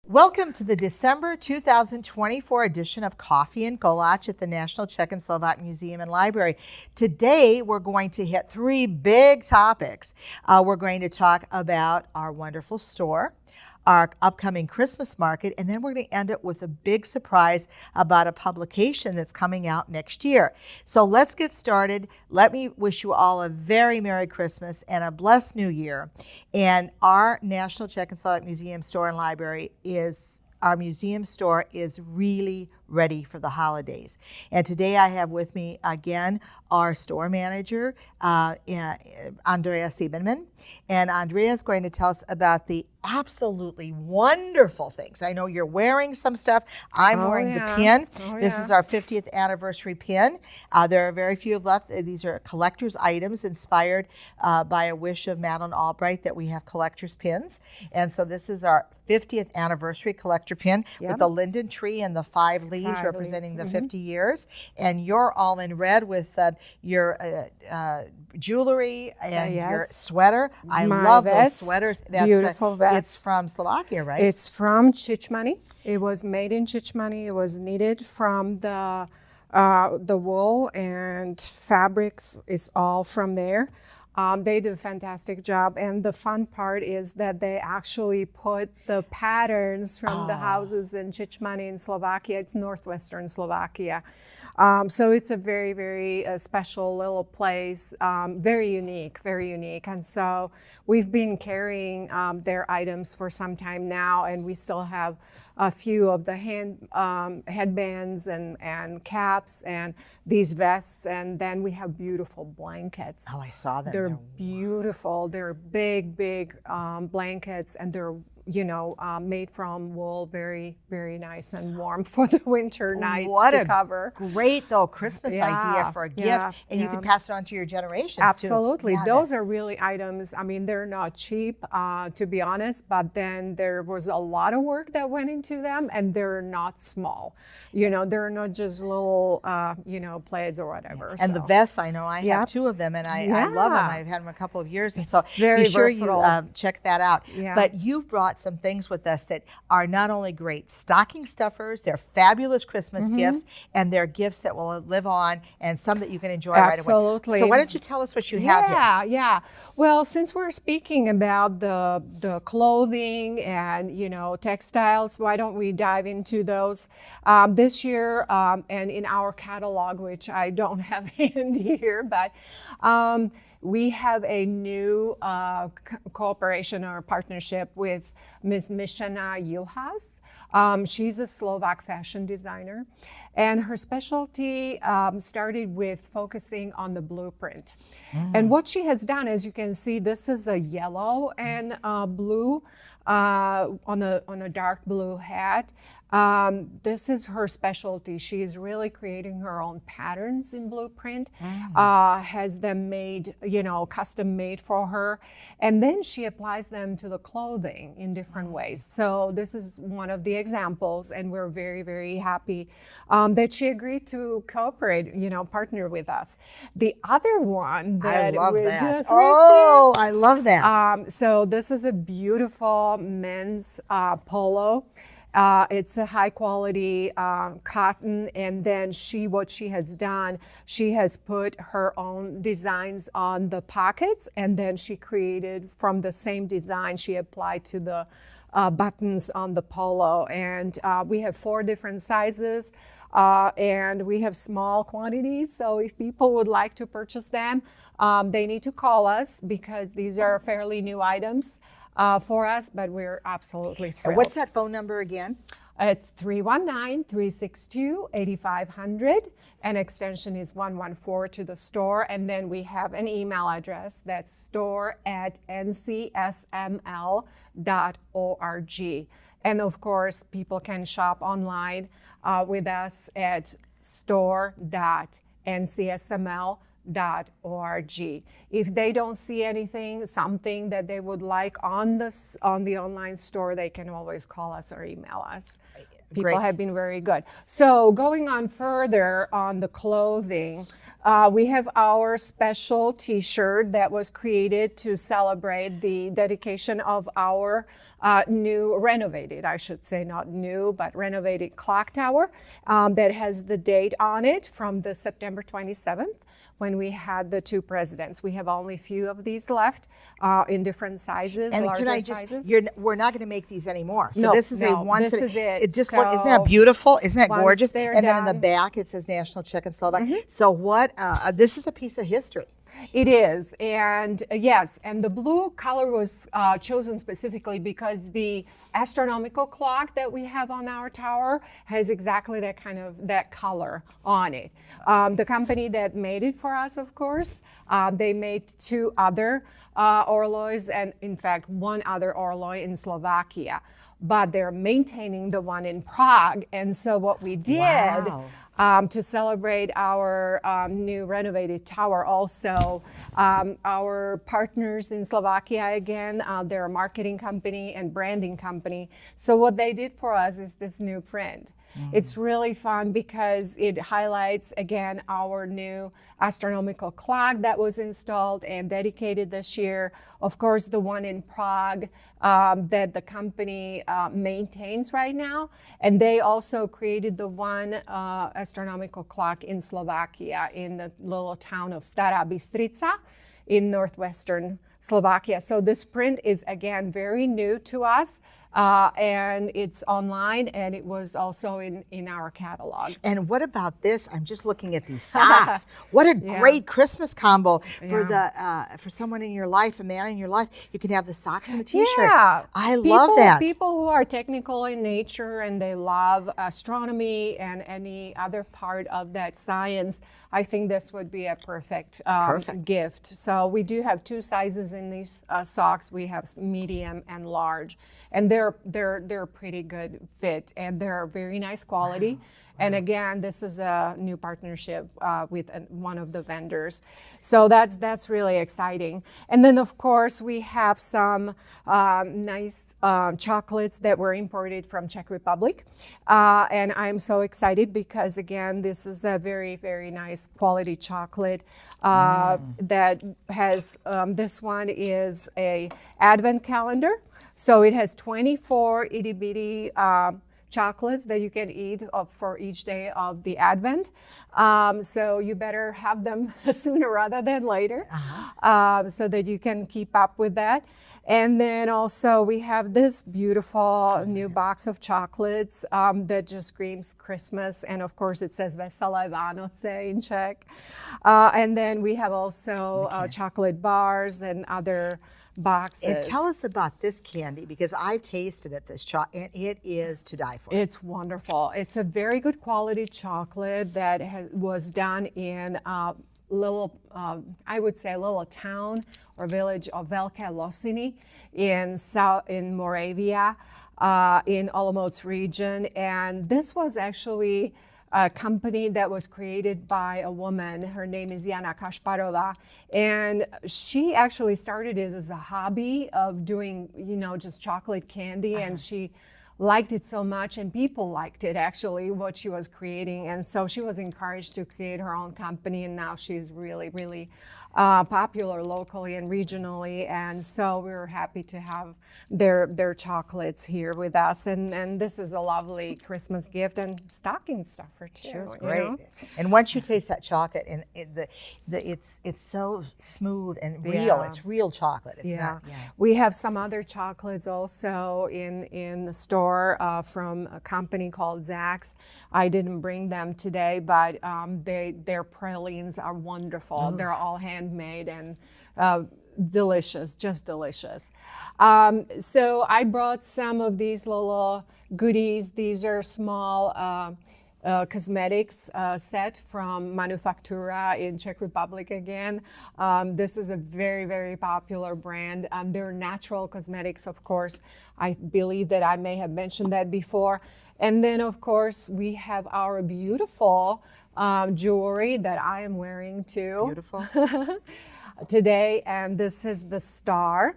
Welcome to the December 2024 edition of Coffee and Kolach at the National Czech and Slovak Museum and Library. Today, we're going to hit three big topics. We're going to talk about our wonderful store, our upcoming Christmas market, and then we're going to end it with a big surprise about a publication that's coming out next year. So let's get started. Let me wish you all a very Merry Christmas and a blessed New Year. And our National Czech and Slovak Museum Store and Library our museum store is really ready for the holidays. And today I have with me again our store manager, Andrea Siebenman. And Andrea is going to tell us about the absolutely wonderful things. I know you're wearing some stuff. I'm wearing the pin. This is our 50th anniversary pin. There are very few left. These are collector's items inspired by a wish of Madeleine Albright that we have collector's pins. And so this is our 50th anniversary collector pin with the linden tree and the 5 leaves representing the 50 years. And you're all in red with your jewelry and your sweater. I love those sweaters. That's beautiful vest. It's from Slovakia, right? It's from Chichmany. It was made in Chichmany. It was knitted from the wool and fabrics is all from there. They do a fantastic job, and the fun part is that they actually put the patterns from the houses in Chichmany in Slovakia. It's northwestern Slovakia. So it's a very, very special little place, very unique. And so we've been carrying their items for some time now, and we still have a few of the headbands and caps and these vests, and then we have beautiful blankets. Oh, I saw them. They're beautiful. They're big blankets, and they're made from wool, very, very nice and warm for the winter nights to cover. Great, though, Christmas idea for a gift, and you can pass it on to your generations, Absolutely. too. Those are really items, I mean, they're not cheap, to be honest, but then there was a lot of work that went into them, and they're not small. They're not just little, plaids or whatever. And the vests, I know I have 2 of them, and I love them. I've had them a couple of years, and so be sure you check that out. But you've brought some things with us that are not only great stocking stuffers, they're fabulous Christmas gifts, and they're gifts that will live on, and some that you can enjoy right away. Absolutely. So why don't you tell us what you have here? Yeah. Well, since we're speaking about the clothing and textiles, why don't we dive into those this year and in our catalog, which I don't have handy here, but we have a new cooperation or partnership with Ms. Mishana Juhas. She's a Slovak fashion designer, and her specialty started with focusing on the blueprint. And what she has done, as you can see, this is a yellow and blue on a dark blue hat. This is her specialty. She is really creating her own patterns in blueprint, has them made, custom made for her, and then she applies them to the clothing in different ways. So this is one of the examples, and we're very, very happy that she agreed to cooperate, partner with us. The other one that we just received. I love that. So this is a beautiful men's polo. It's a high quality cotton, and then what she has done, she has put her own designs on the pockets, and then she created from the same design she applied to the buttons on the polo. And we have 4 different sizes, and we have small quantities. So if people would like to purchase them, they need to call us because these are fairly new items for us, but we're absolutely thrilled. What's that phone number again? It's 319-362-8500, and extension is 114 to the store. And then we have an email address that's store@ncsml.org. And of course, people can shop online with us at store.ncsml.org. If they don't see something that they would like on the online store, they can always call us or email us. People have been very good. So going on further on the clothing, we have our special T-shirt that was created to celebrate the dedication of our new renovated, I should say, not new, but renovated clock tower that has the date on it from the September 27th. When we had the two presidents. We have only a few of these left in different sizes, and larger sizes. We're not going to make these anymore. So No, this is a one. This is it. It just So look, isn't that beautiful? Isn't that once gorgeous? they're And then in the done- back it says National Czechoslovak. So what? This is a piece of history. It is, and yes, and the blue color was chosen specifically because the astronomical clock that we have on our tower has exactly that color on it. The company that made it for us, of course, they made two other orloys, and in fact one other orloy in Slovakia, but they're maintaining the one in Prague. And so what we did. Wow. To celebrate our new renovated tower. Also, our partners in Slovakia, again, they're a marketing company and branding company. So what they did for us is this new print. It's really fun because it highlights, again, our new astronomical clock that was installed and dedicated this year. Of course, the one in Prague that the company maintains right now. And they also created the one astronomical clock in Slovakia, in the little town of Stará Bystrica in northwestern Slovakia. So this print is, again, very new to us. And it's online, and it was also in our catalog. And what about this? I'm just looking at these socks. What a great Christmas combo for for someone in your life, a man in your life. You can have the socks and the T-shirt. Yeah, I love that. People who are technical in nature and they love astronomy and any other part of that science, I think this would be a perfect gift. So we do have two sizes in these socks. We have medium and large, and they're pretty good fit, and they're very nice quality. Wow. And again, this is a new partnership with one of the vendors. So that's really exciting. And then, of course, we have some nice chocolates that were imported from Czech Republic. And I'm so excited because, again, this is a very, very nice quality chocolate that has, this one is a advent calendar. So it has 24 itty bitty chocolates that you can eat for each day of the Advent. So you better have them sooner rather than later, so that you can keep up with that. And then also we have this beautiful new box of chocolates that just screams Christmas. And of course it says Veselé Vánoce in Czech. And then we have also chocolate bars and other boxes. And tell us about this candy, because I've tasted it, and it is to die for. It's wonderful. It's a very good quality chocolate that was done in little, I would say, a little town or village of Velké Losiny in Moravia, in Olomouc region. And this was actually a company that was created by a woman. Her name is Jana Kašparová, and she actually started it as a hobby of doing, just chocolate candy, and she liked it so much, and people liked it, actually, what she was creating. And so she was encouraged to create her own company, and now she's really, really popular locally and regionally. And so we were happy to have their chocolates here with us. And this is a lovely Christmas gift and stocking stuffer too. Sure, it's great. And once you taste that chocolate, and it's so smooth and real. Yeah. It's real chocolate. It's not. Yeah. We have some other chocolates also in the store from a company called Zach's. I didn't bring them today, but their pralines are wonderful. They're all handmade and delicious, just delicious. So I brought some of these little goodies. These are small cosmetics set from Manufaktura in Czech Republic again. This is a very, very popular brand. They're natural cosmetics, of course. I believe that I may have mentioned that before. And then, of course, we have our beautiful jewelry that I am wearing too. Beautiful. Today, and this is the star.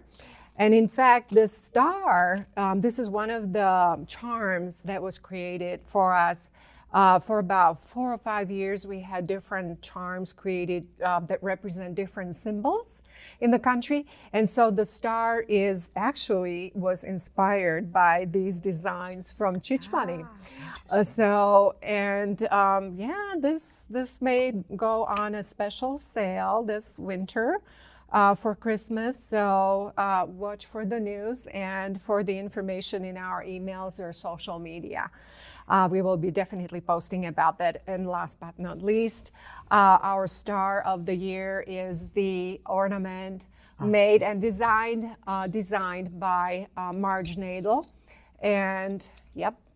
And in fact, this star, this is one of the charms that was created for us. For about 4 or 5 years, we had different charms created that represent different symbols in the country. And so the star was inspired by these designs from Chichmani. This may go on a special sale this winter. For Christmas, so watch for the news and for the information in our emails or social media. We will be definitely posting about that. And last but not least, our star of the year is the ornament made and designed by Marge Nadel. And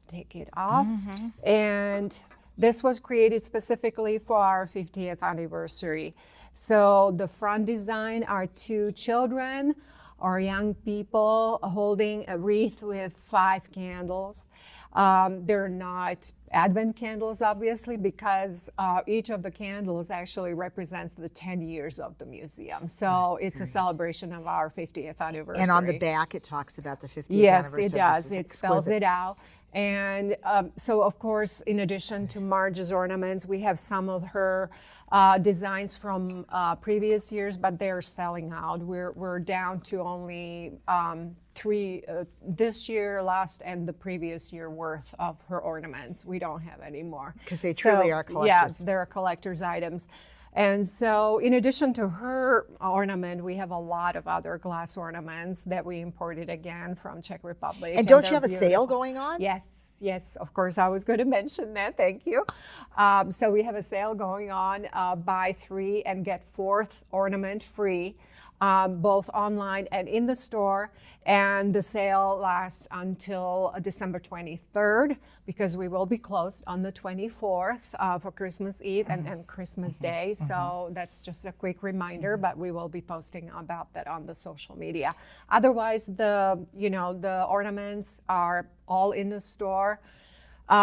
take it off. And this was created specifically for our 50th anniversary. So the front design are 2 children or young people holding a wreath with 5 candles. They're not Advent candles, obviously, because each of the candles actually represents the 10 years of the museum. So it's a celebration of our 50th anniversary. And on the back, it talks about the 50th yes, anniversary. Yes, it does. It spells it out. And so, of course, in addition to Marge's ornaments, we have some of her designs from previous years, but they're selling out. We're down to only 3 this year, last, and the previous year worth of her ornaments. We don't have any more. Because they truly are collectors. Yes, they're collector's items. And so in addition to her ornament, we have a lot of other glass ornaments that we imported again from Czech Republic. And don't you have a sale going on? Yes, of course. I was going to mention that. Thank you. So we have a sale going on, buy 3 and get 4th ornament free, both online and in the store. And the sale lasts until December 23rd, because we will be closed on the 24th for Christmas Eve and Christmas Day. So that's just a quick reminder, but we will be posting about that on the social media. Otherwise, the ornaments are all in the store.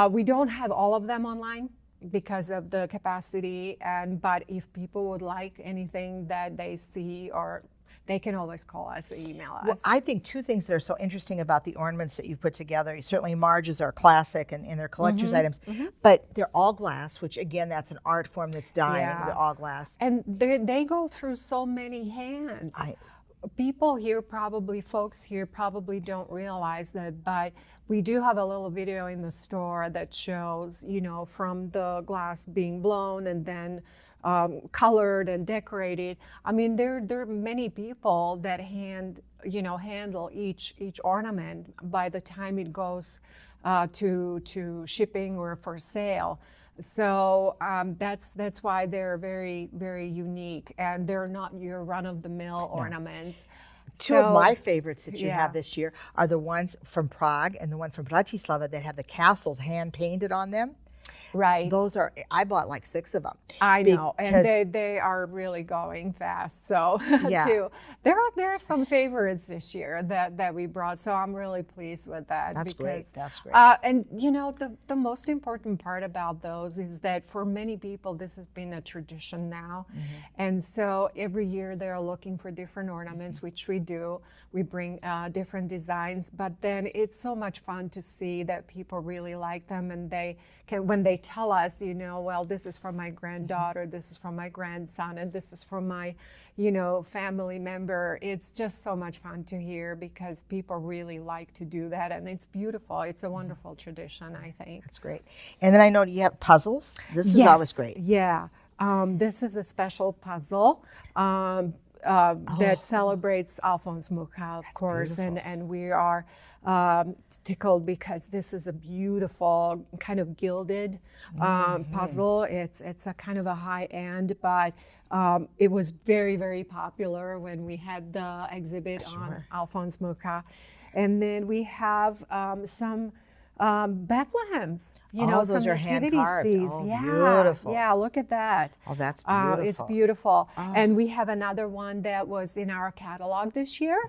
We don't have all of them online because of the capacity, but if people would like anything that they see, or they can always call us or email us. Well, I think 2 things that are so interesting about the ornaments that you've put together. Certainly Marge's are classic and they're collector's items, but they're all glass, which again, that's an art form that's dying, the all glass. And they go through so many hands. Folks here probably don't realize that, but we do have a little video in the store that shows, from the glass being blown and then colored and decorated. I mean, there are many people that handle each ornament by the time it goes to shipping or for sale. So that's why they're very, very unique, and they're not your run-of-the-mill ornaments. 2 of my favorites that you have this year are the ones from Prague and the one from Bratislava that have the castles hand-painted on them. Right. Those are, I bought like 6 of them. I know, and they are really going fast. So too, there are some favorites this year that we brought. So I'm really pleased with that. That's great. And the most important part about those is that for many people, this has been a tradition now. And so every year they're looking for different ornaments, which we do. We bring different designs, but then it's so much fun to see that people really like them, and when they tell us, well, this is from my granddaughter, this is from my grandson, and this is from my, family member. It's just so much fun to hear, because people really like to do that, and it's beautiful. It's a wonderful tradition, I think. That's great. And then I know you have puzzles. This is always great. Yeah. This is a special puzzle that celebrates Alphonse Mucha, of course, and we are tickled because this is a beautiful kind of gilded puzzle. It's a kind of a high end, but it was very, very popular when we had the exhibit on Alphonse Mucha. And then we have some Bethlehems, some nativity scenes. Beautiful. Yeah, look at that. Oh, that's beautiful. It's beautiful. And we have another one that was in our catalog this year.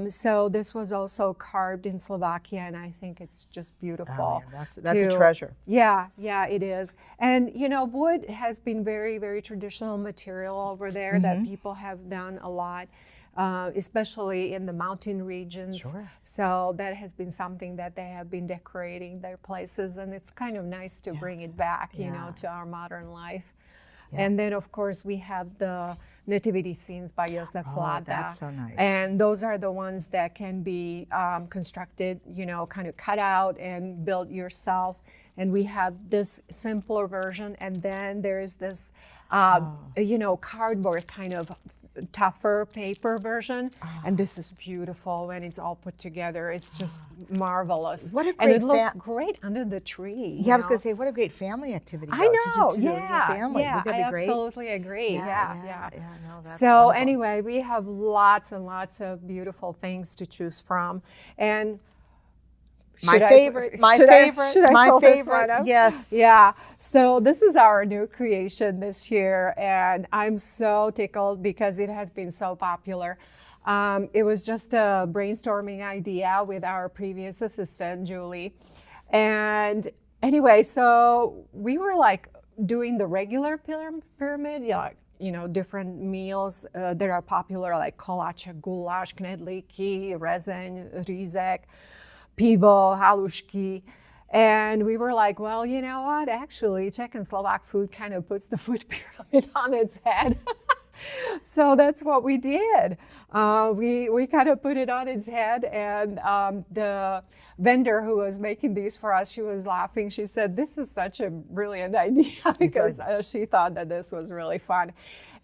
So this was also carved in Slovakia, and I think it's just beautiful. Oh, man, that's a treasure. Yeah, it is. And wood has been very, very traditional material over there that people have done a lot. especially in the mountain regions. Sure. So that has been something that they have been decorating their places, and it's kind of nice to bring it back, you know, to our modern life. And then, of course, we have the nativity scenes by Josef Flada. That's so nice. And those are the ones that can be constructed, you know, kind of cut out and built yourself. And we have this simpler version, and then there's this, you know, cardboard kind of tougher paper version. And this is beautiful when it's all put together. It's just marvelous. What a great and it looks great under the tree. Yeah, I was going to say, what a great family activity. I know. To just do it with your family. Yeah, Would that I be great? absolutely agree. Yeah. No, that's So wonderful. anyway, we have lots and lots of beautiful things to choose from, and My should I- favorite, my should I- favorite, should I my pull this one favorite. up? Yes. Yeah. So this is our new creation this year, and I'm so tickled because it has been so popular. It was just a brainstorming idea with our previous assistant, Julie. And anyway, so we were like doing the regular pyramid, you know, different meals that are popular, like kolach, goulash, knedlíky, rezeň, řízek, pivo, halušky. And we were like, well, you know what? Actually, Czech and Slovak food kind of puts the food pyramid on its head. So that's what we did. We kind of put it on its head, and the vendor who was making these for us, she was laughing. She said, this is such a brilliant idea, because she thought that this was really fun.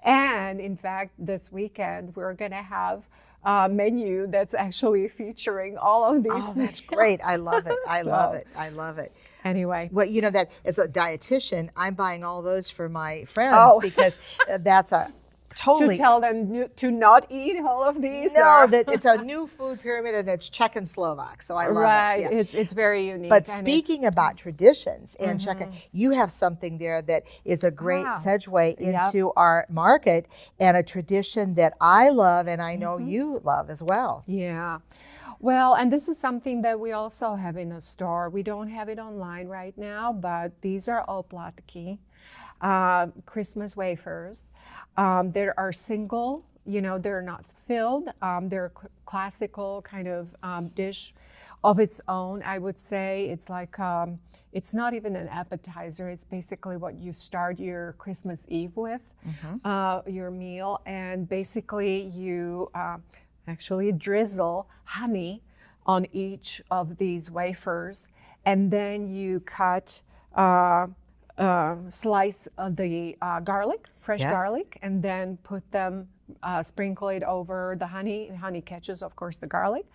And in fact, this weekend, we're going to have a menu that's actually featuring all of these. Oh, that's great. I love it. I love it. I love it. Anyway. Well, you know, that as a dietitian, I'm buying all those for my friends because that's a totally. To tell them to not eat all of these? No, that it's a new food pyramid and it's Czech and Slovak. So I love right. it. Yeah. It's very unique. But speaking about traditions in Czech, you have something there that is a great segue into our market and a tradition that I love and I know you love as well. Yeah. Well, and this is something that we also have in the store. We don't have it online right now, but these are oplatky, Christmas wafers. There are single, you know, they're not filled. They're a classical kind of dish of its own, I would say. It's like, it's not even an appetizer. It's basically what you start your Christmas Eve with, your meal. And basically you actually drizzle honey on each of these wafers. And then you cut slice of the garlic, fresh garlic, and then put them, sprinkle it over the honey. Honey catches, of course, the garlic.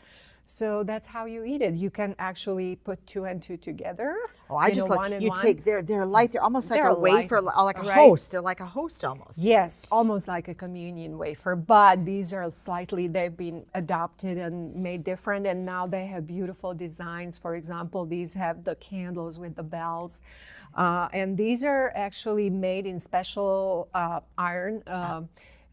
So that's how you eat it. You can actually put two and two together. Oh, I just love you take they're light. They're almost like a wafer, like a host. They're like a host almost. Yes, almost like a communion wafer. But these are slightly, they've been adopted and made different, and now they have beautiful designs. For example, these have the candles with the bells, and these are actually made in special iron.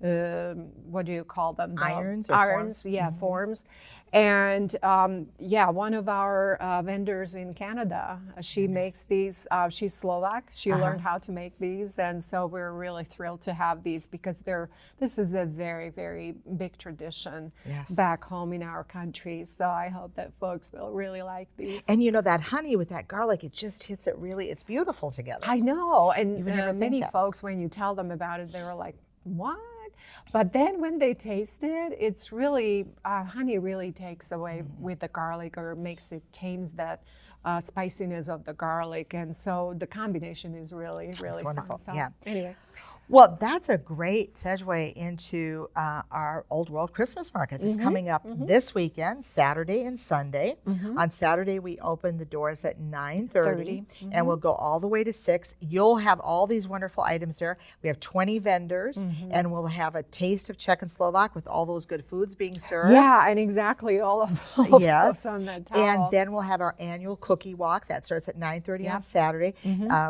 What do you call them? Irons, forms? Yeah, forms. And one of our vendors in Canada, she makes these. She's Slovak. She learned how to make these, and so we're really thrilled to have these because this is a very, very big tradition back home in our country. So I hope that folks will really like these. And you know that honey with that garlic, it just hits it really. It's beautiful together. I know, and many that. folks, when you tell them about it, they were like, "What?" But then when they taste it, it's really, honey really takes away with the garlic or tames that spiciness of the garlic. And so the combination is really, really wonderful. fun. So, anyway. Well, that's a great segue into our Old World Christmas Market that's coming up this weekend, Saturday and Sunday. On Saturday, we open the doors at 9:30, and we'll go all the way to 6. You'll have all these wonderful items there. We have 20 vendors, and we'll have a taste of Czech and Slovak with all those good foods being served. Yeah, and exactly all of those on that towel. And then we'll have our annual cookie walk. That starts at 9:30 on Saturday.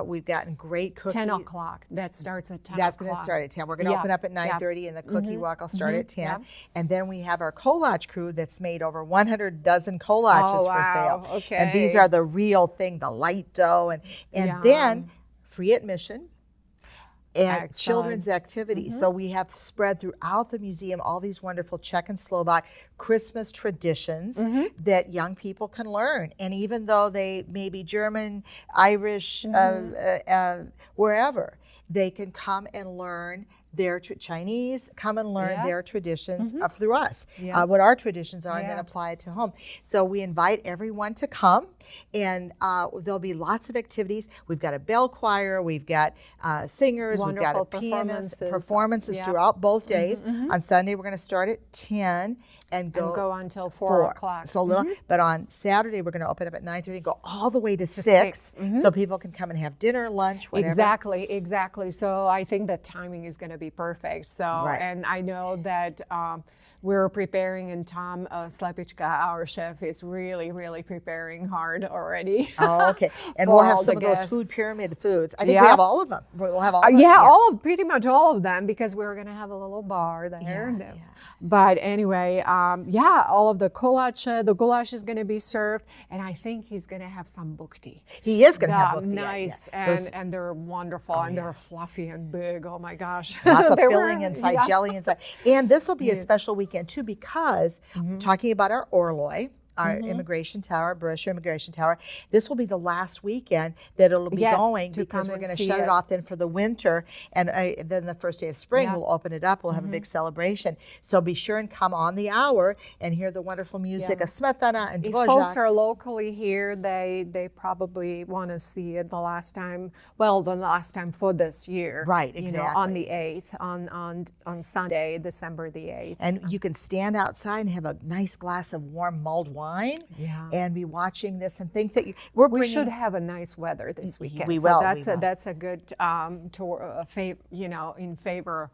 We've gotten great cookies. 10 o'clock. That starts at 10 That's going to start at 10. We're going to open up at 9:30, and the cookie walk will start at 10. And then we have our Kolach crew that's made over 100 dozen kolaches for sale. Okay. And these are the real thing, the light dough. And then free admission. and Excellent. children's activities. So we have spread throughout the museum all these wonderful Czech and Slovak Christmas traditions that young people can learn. And even though they may be German, Irish, wherever, they can come and learn their Chinese, come and learn their traditions through us, what our traditions are, and then apply it to home. So we invite everyone to come, and there'll be lots of activities. We've got a bell choir, we've got singers, Wonderful we've got a pianist, performances Yeah. throughout both days. On Sunday, we're going to start at 10 and go until 4 o'clock. So a little, but on Saturday we're going to open up at 9:30 and go all the way to 6, so people can come and have dinner, lunch, whatever. Exactly. So I think the timing is going to be perfect. So, and I know that we're preparing, and Tom Slepichka, our chef, is really preparing hard already. Oh, okay. And we'll have some of those food pyramid foods. I think we have all of them. We'll have all of them. Yeah, pretty much all of them, because we're going to have a little bar there. But anyway, all of the goulash is going to be served, and I think he's going to have some bukti. He is going to have bukti. Nice, and they're wonderful, and they're fluffy and big. Oh my gosh. Lots of filling inside, jelly inside. And this will be a special weekend too, because talking about our Orloy, our immigration tower, Brusher Immigration Tower, this will be the last weekend that it'll be going, because we're going to shut it off then for the winter, and then the first day of spring we'll open it up. We'll have a big celebration. So be sure and come on the hour and hear the wonderful music of Smetana and If Dvořák. folks are locally here, they probably want to see it the last time for this year. Right, exactly. On the 8th, on Sunday, December the 8th. And you can stand outside and have a nice glass of warm mulled wine and be watching this and think that we should have a nice weather this weekend. We so will. That's a good in favor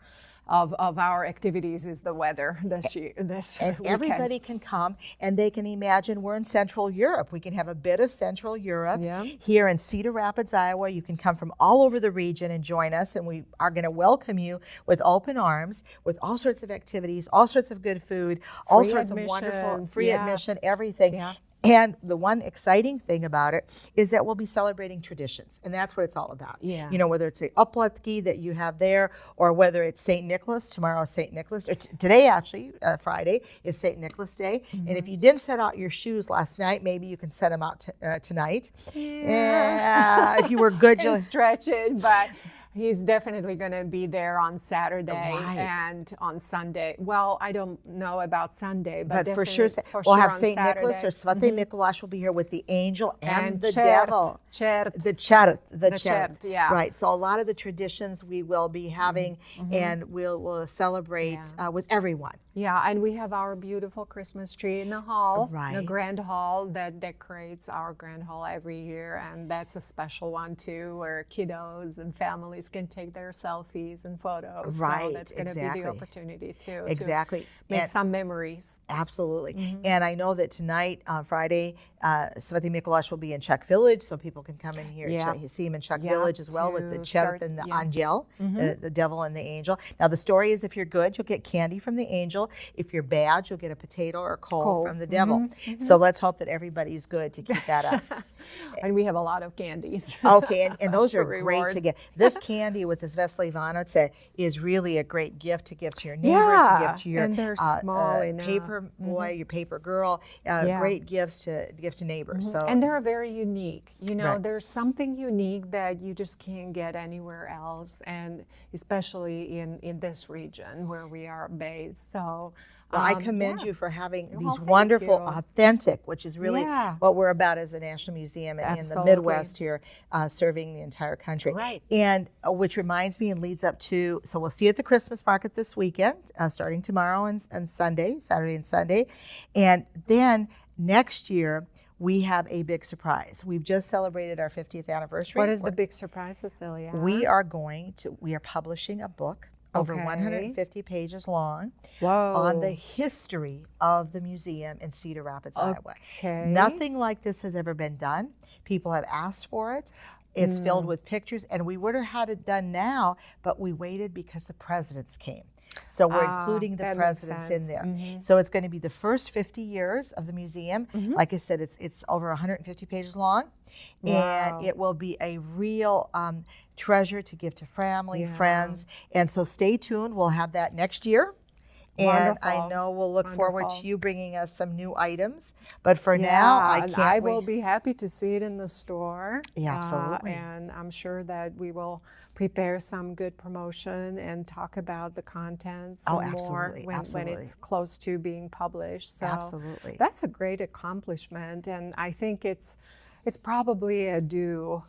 of our activities is the weather this and weekend. Everybody can come, and they can imagine we're in Central Europe. We can have a bit of Central Europe here in Cedar Rapids, Iowa. You can come from all over the region and join us, and we are going to welcome you with open arms, with all sorts of activities, all sorts of good food, all sorts of wonderful free admission, everything. And the one exciting thing about it is that we'll be celebrating traditions, and that's what it's all about. Yeah. You know, whether it's a upletki that you have there, or whether it's St. Nicholas, tomorrow is St. Nicholas, or today actually, Friday, is St. Nicholas Day. And if you didn't set out your shoes last night, maybe you can set them out tonight. If you were good, you'll stretch it, but he's definitely going to be there on Saturday and on Sunday. Well, I don't know about Sunday, but for sure we'll have St. Nicholas, or Svatý Mikuláš will be here with the angel and the devil. The chert, yeah. Right, so a lot of the traditions we will be having, and we'll celebrate with everyone. Yeah, and we have our beautiful Christmas tree in the hall, the grand hall that decorates our grand hall every year, and that's a special one too, where kiddos and families can take their selfies and photos. Right, so that's going to be the opportunity too. Exactly. To make some memories. Absolutely. And I know that tonight, on Friday, Svatý Mikuláš will be in Czech Village, so people can come in here, see him in Czech Village as well, with the chert and the angel, the devil and the angel. Now the story is, if you're good, you'll get candy from the angel. If you're bad, you'll get a potato or coal from the devil. So let's hope that everybody's good to keep that up. And we have a lot of candies. Okay, and those are great to get. This candy with this Vesely Vánoce is really a great gift to give to your neighbor, to give to your and they're small paper boy, your paper girl. Great gifts to give to neighbors. So, and they're very unique. You know, there's something unique that you just can't get anywhere else, and especially in this region where we are based. So well, I commend you for having these wonderful, authentic, which is really what we're about as a National Museum in the Midwest here, serving the entire country. Right. And which reminds me and leads up to, so we'll see you at the Christmas market this weekend, starting tomorrow and Sunday, Saturday and Sunday. And then next year, we have a big surprise. We've just celebrated our 50th anniversary. What is the big surprise, Cecilia? We are publishing a book over 150 pages long on the history of the museum in Cedar Rapids, Iowa. Nothing like this has ever been done. People have asked for it. It's filled with pictures, and we would have had it done now, but we waited because the presidents came. So we're including the that makes presidents in sense. there. So it's going to be the first 50 years of the museum. Like I said, it's over 150 pages long. Wow. And it will be a real treasure to give to family, friends. And so stay tuned. We'll have that next year. And I Wonderful. know we'll look forward Wonderful. to you bringing us some new items. But for now, I and can't I wait. will be happy to see it in the store. Yeah, absolutely. And I'm sure that we will prepare some good promotion and talk about the contents Oh, and more absolutely, when absolutely. it's close to being published. So Absolutely. that's a great accomplishment, and I think it's probably a due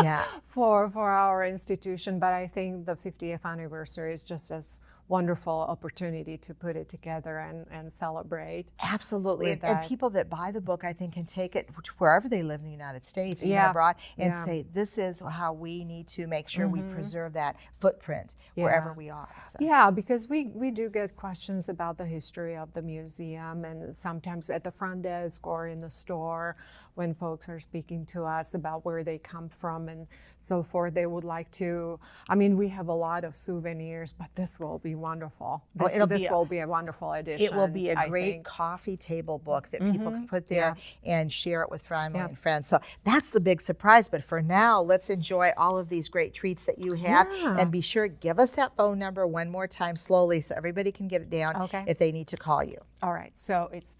Yeah. for our institution, but I think the 50th anniversary is just as wonderful opportunity to put it together and celebrate. Absolutely. with And that. people that buy the book, I think, can take it to wherever they live in the United States or even Yeah. abroad and Yeah. say, this is how we need to make sure we preserve that footprint wherever we are. So. Yeah, because we do get questions about the history of the museum, and sometimes at the front desk or in the store when folks are speaking to us about where they come from and so forth, they would like to, I mean, we have a lot of souvenirs, but this will be wonderful. This will be a wonderful addition. It will be a I great think. coffee table book that people can put there Yeah. and share it with family Yeah. and friends. So that's the big surprise. But for now, let's enjoy all of these great treats that you have. Yeah. And be sure, give us that phone number one more time slowly so everybody can get it down Okay. if they need to call you. All right, so it's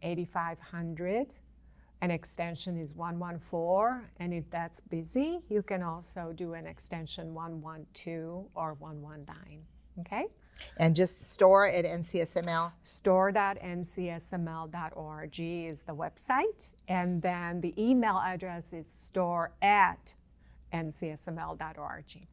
319-362-8500. An extension is 114, and if that's busy, you can also do an extension 112 or 119, okay? And just store at NCSML. store.ncsml.org is the website, and then the email address is store@ncsml.org.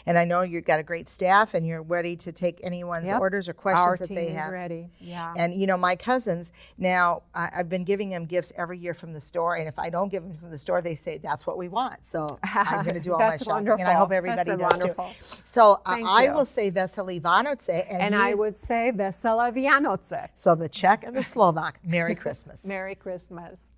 And I know you've got a great staff and you're ready to take anyone's Yep. orders or questions Our that team they is have. ready, yeah. And you know, my cousins, now I've been giving them gifts every year from the store. And if I don't give them from the store, they say, that's what we want. So I'm going to do all my That's shopping. wonderful. And I hope everybody That's does wonderful. too. So Thank I you. will say Veseli Vanoce. And I would say Vesela Vianoce. So the Czech and the Slovak, Merry Christmas. Merry Christmas.